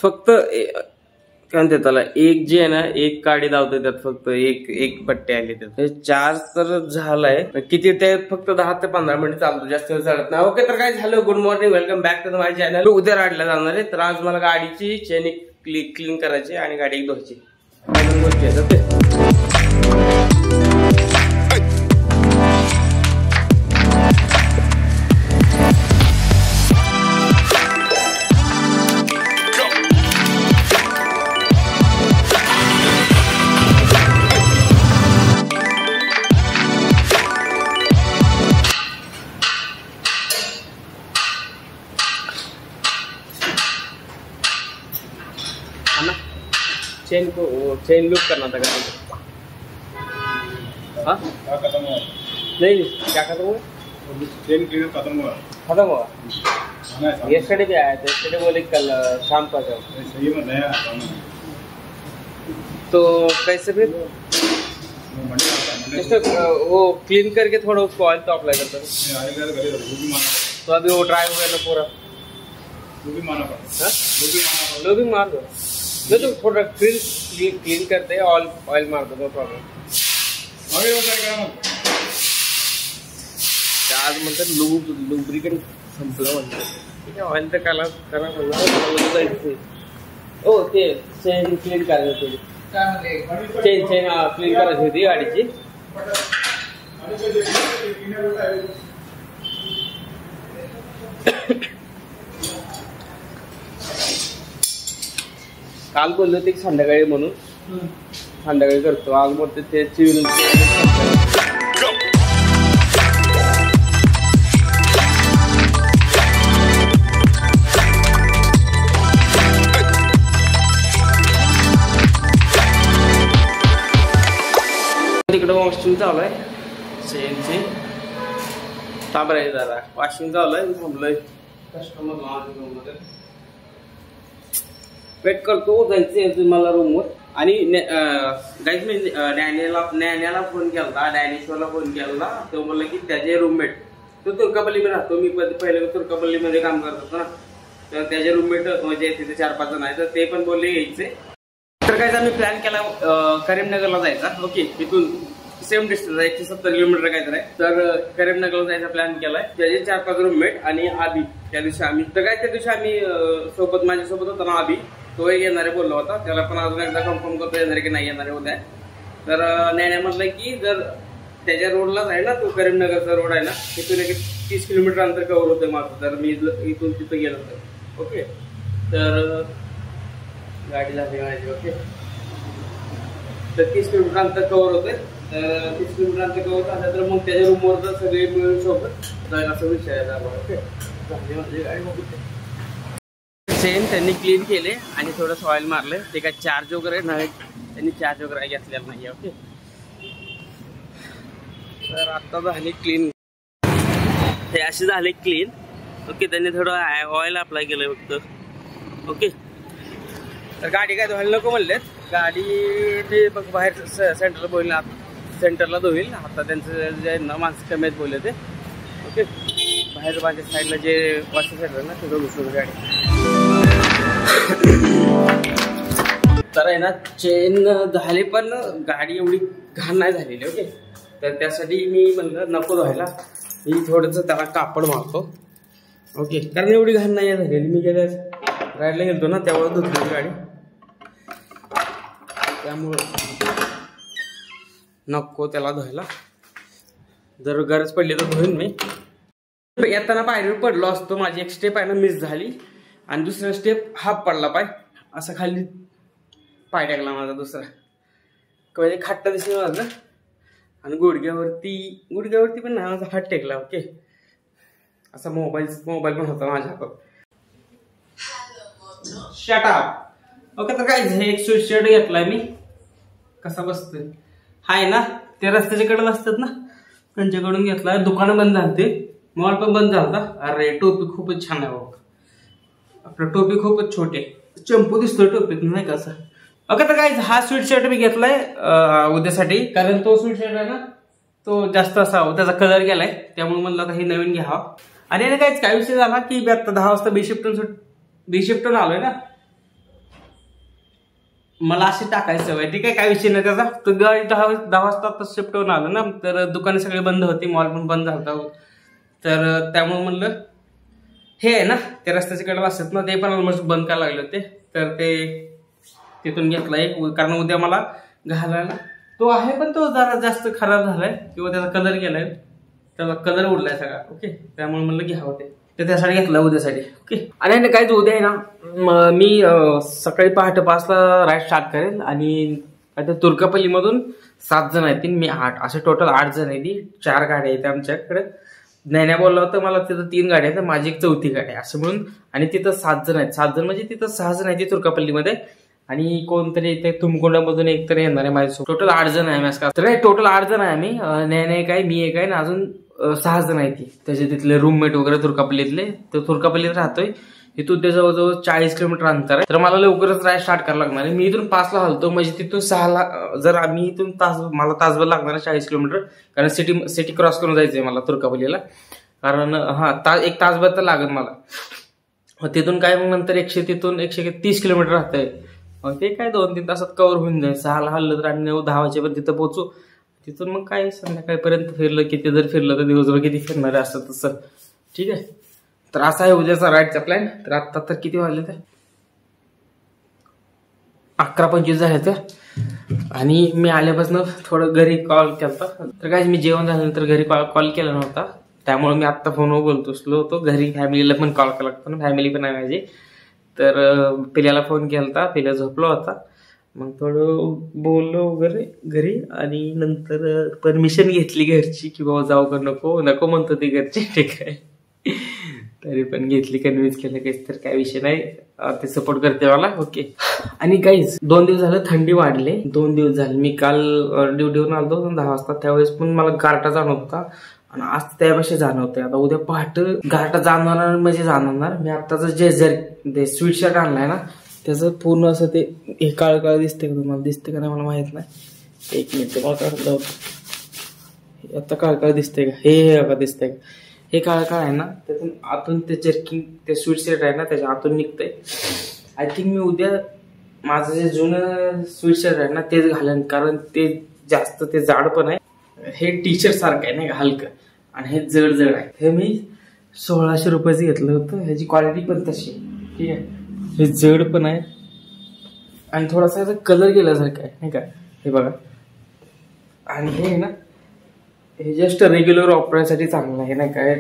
फक्त काय म्हणते त्याला एक जे आहे ना एक काडी धावते त्यात फक्त एक पट्टी आली त्यात चार्ज तर झालाय किती ते फक्त 10 ते 15 मिनिट चालतो जास्त वेळ चालत नाही. ओके तर काय झालं good morning welcome back to my channel. उद्या राडला जाणार आहे तर आज मला गाडीची चेन क्लीन करायची आणि गाडी धुवायची गोष्टी आहेत. ओके चेन लूप करना था गाड़ी हाँ नहीं क्या खत्म हुआ चेन क्लीनर खत्म हुआ येस्टरडे भी आया था. येस्टरडे बोले कल शाम को आ जाओ. सही में नया तो कैसे फिर वो क्लीन करके थोड़ा उसको ऑयल तो अप्लाई करता है. तो अभी वो ड्राई हो गया ना पूरा लो भी मार दो जो तो थोड़ा क्लीन करते हैं ऑयल मार दो नो प्रॉब्लेम. आज म्हणतात लुब्रिकेंट संपलं म्हणतात. ठीक आहे ऑइल तर करा म्हणलं हो ते चेन क्लीन करायची होती. चेन क्लीन करायची होती गाडीची. काल बोललो ते संध्याकाळी म्हणून संध्याकाळी करतो. आज बोलते ते चिरून तिकडे वॉशिंग चालू आहे चेनची. ताबर आहे जरा वॉशिंग चालू आहे. थांबलोय कस्टमर वेट करतो जायचं मला रूमवर. आणि गाईज मी नॅन्याला फोन केला डॅनेश्वरला फोन केला. तो बोलला की त्याचे रूममेट तो तुर्कापल्लीमध्ये राहतो. मी पहिले तुर्कापल्लीमध्ये काम करत होतो ना तर त्याचे रूममेट म्हणजे तिथे 4-5 जण आहेत तर ते पण बोलले यायचे. तर काय आम्ही प्लॅन केला करीमनगरला जायचा. ओके तिथून सेम डिस्टन्स आहे 170 किलोमीटर काहीतरी आहे. तर करीमनगरला जायचा प्लॅन केलाय. त्याचे 4-5 रूममेट आणि आबी. त्या दिवशी आम्ही सोबत माझ्यासोबत होता ना आबी तो येणारे बोलला होता. त्याला पण अजून एकदा कन्फर्म करतो येणार की नाही येणारे उद्या. तर नॅन्या म्हटलं की जर त्याच्या रोडलाच आहे ना तो करीमनगरचा रोड आहे ना तिथून एक 30 किलोमीटर अंतर कव्हर होतं माझं. तर मी इथून तिथं गेलो तर ओके. तर गाडी झाली माझी. ओके तर 30 किलोमीटर अंतर कव्हर होते. तर 30 किलोमीटर अंतर कव्हर झालं तर मग त्याच्या रूमवर तर सगळे मिळून सोबत जायला असं विचारायचं आपण. ओके झाली माझी गाडी. मग चेन त्यांनी क्लीन केले आणि थोडंसं ऑइल मारले. ते काय चार्ज वगैरे नाही त्यांनी चार्ज वगैरे घेतलेला नाही. ओके तर आता झाली क्लीन. हे असे झाले क्लीन. ओके त्यांनी थोडं ऑइल अप्लाय केलं फक्त. ओके तर गाडी काय धुवायला नको म्हणलेत. गाडी ते बघ बाहेर सेंटरला धुईल. आता त्यांचं जे ना माणसं कमी आहेत बोलले ते. ओके बाहेर माझ्या साईडला जे वॉशिंग सेंटर ना तिथं घुसवलं गाडी. तर आहे ना चेन झाली पण गाडी एवढी घाण नाही झालेली. ओके तर त्यासाठी मी म्हणलं नको धुवायला. मी थोडंसं त्याला कापड मारतो. ओके कारण एवढी घाण नाही झालेली. मी गेल्या राईडला गेलतो ना त्यामुळे धुतली गाडी. त्यामुळं नको त्याला धुवायला. जर गरज पडली तर धुईन मी. येताना पायरीवर पडलो असतो. माझी एक स्टेप आहे ना मिस झाली आणि दुसरा स्टेप हाफ पडला पाय असं खाली पाय टाकला माझा दुसरा. म्हणजे खाट्टा दिसली माझं आणि गुडघ्यावरती पण नाही माझा हात टेकला. ओके असा मोबाईल पण होता माझ्या हातात. Shut up. ओके तर काय एक स्वेट शर्ट घेतलाय मी. कसा बसतोय हाय ना ते रस्त्याच्या कडेला असतात ना त्यांच्याकडून घेतलाय. दुकानं बंद झालते मॉल पण बंद झालता. अरे टोपी खूपच छान आहे बाबा. आपलं टोपी खूपच छोटे चंपू दिसतोय टोपीत नाही का असं. ओके तर काय हा स्वीट शर्ट मी घेतलाय उद्यासाठी. कारण तो स्वीट शर्ट आहे ना तो जास्त असा त्याचा कलर गेलाय त्यामुळे म्हणलं आता हे नवीन घ्यावा. आणि काय विषय झाला की आता 10 वाजता बी शिफ्टून आलोय ना मला अशी टाकायची सवय, ठीक आहे, काय विषय नाही त्याचा. तर गाडी 10 वाजता आता शिफ्ट होऊन आलं ना, तर दुकाने सगळे बंद होती, मॉल पण बंद झाला. तर त्यामुळे म्हणलं हे आहे ना ते रस्त्याच्या कडेला असतात ना, ते पण ऑलमोस्ट बंद करायला लागले होते. तर ते तिथून घेतला एक, कारण उद्या मला घालायला तो आहे, पण तो जरा जास्त खराब झालाय किंवा त्याचा कलर गेलाय, त्याचा कलर उडलाय सगळा. ओके, त्यामुळे म्हणलं घ्यावं ते त्यासाठी घेतलं उद्यासाठी. ओके, आणि काय उद्या आहे ना मी सकाळी पहाटे 5ला राईड स्टार्ट करेल. आणि आता तुर्कापल्लीमधून 7 जण आहेत, मी 8, असे टोटल 8 जण आहेत. 4 गाड्या आहेत आमच्याकडे. नैन्या बोलला होतं मला तिथं 3 गाड्या आहेत, माझी एक 4थी गाडी आहे असं म्हणून. आणि तिथं 7 जण आहेत. 7 जण म्हणजे तिथं 6 जण आहेत तुर्कापल्लीमध्ये, आणि कोणतरी इथे तुमकोंडामधून एक तरी येणार आहे माझ्यासोबत. टोटल 8 जण आहे आम्ही. तर टोटल 8 जण आहे आम्ही. नैन्या एक आहे, मी एक आहे, आणि अजून 6 जण आहेत ती त्याचे तिथले रूममेट वगैरे तुर्कापल्लीतले. तर तुर्कापल्लीत राहतोय, इथून ते जवळजवळ 40 किलोमीटर अंतर आहे. तर मला लवकरच राईड स्टार्ट करायला लागणार आहे. मी इथून 5ला हलतो, म्हणजे तिथून 6ला जर आम्ही इथून मला तासभर लागणार आहे 40 किलोमीटर, कारण सिटी क्रॉस करून जायचंय मला तुर्कापल्लीला. कारण एक तासभर तर लागेल मला. तिथून काय मग नंतर 130 किलोमीटर राहतंय. मग ते काय 2-3 तासात कव्हर होऊन जाईल. 6ला हल्लं तर आम्ही 9-10 वाजेपर्यंत तिथं पोहोचू. तिथून मग काय संध्याकाळपर्यंत फिरलं, किती जर फिरलं तर दिवसभर किती फिरणार आहे असं तसं. ठीक आहे, तर असा आहे उद्याचा राईडचा प्लॅन. तर आता तर किती वाजले, तर 11:25 झाले. तर आणि मी आल्यापासून थोडं घरी कॉल केला. तर काय मी जेवण झाल्यानंतर घरी कॉल केला नव्हता, त्यामुळे मी आत्ता फोनवर बोलतो, स्लो होतो. घरी फॅमिलीला पण कॉल करायला लागतो ना, फॅमिली पण आहे माझी. तर पिल्याला फोन केला, पिल्या झोपला होता. मग थोडं बोललो वगैरे घरी, आणि नंतर परमिशन घेतली घरची की बाबा जाऊ का नको म्हणतो ते घरचे. ठीक आहे, तरी पण घेतली, कन्व्हिन्स केलं काहीच. तर काय विषय नाही, ते सपोर्ट करते मला. ओके, आणि काहीच 2 दिवस झालं थंडी वाढले. 2 दिवस झाले. मी काल ड्युटीवरून आलो 10 वाजता, त्यावेळेस पण मला गारठा जाणवता, आणि आज त्यापेक्षा जाणवतंय. आता उद्या पहाटे गारठा जाणवणार म्हणजे जाणवणार. मी आत्ताच जे स्वीट शर्ट आणलाय ना, त्याचं पूर्ण असं ते हे काळ दिसतंय का तुम्हाला? दिसतंय का नाही मला माहित नाही. 1 मिनिट मला काढलं होतं, आता काळ दिसतंय का? हे दिसतंय का? हे काळ आहे ना, त्यातून आतून ते जर्किंग, ते स्वीट शर्ट आहे ना, त्याच्या आतून निघतंय. आय थिंक मी उद्या माझं जे जुनं स्वीट शर्ट आहे ना तेच घालेन, कारण ते जास्त ते जाड पण आहे. हे टी शर्ट सारखं आहे नाही का, हलकं, आणि हे जड आहे. हे मी 1600 रुपयाचं घेतलं होतं. ह्याची क्वालिटी पण तशी, ठीक आहे. हे जड पण आहे, आणि थोडासा याचा कलर गेल्यासारखं आहे नाही का, हे बघा. आणि हे ना, हे जस्ट रेग्युलर वापरण्यासाठी चांगलं आहे नाही काय.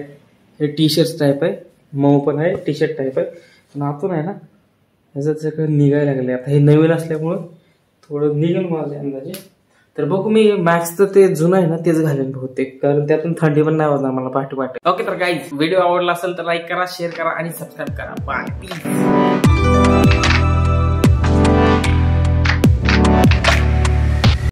हे टी शर्ट टाईप आहे, मऊ पण आहे, टी शर्ट टाईप आहे. पण आतून आहे ना ह्याचं सगळं निघायला लागले. आता हे नवीन असल्यामुळं थोडं निघेल माझ्या अंदाजे. तर बघू, मी मॅक्सचं ते जुनं आहे ना तेच घालेन बहुतेक, कारण त्यातून थंडी पण नाही होणार मला पहाटे. ओके, तर गाईज व्हिडिओ आवडला असेल तर लाईक करा, शेअर करा आणि सबस्क्राईब करा. बाय.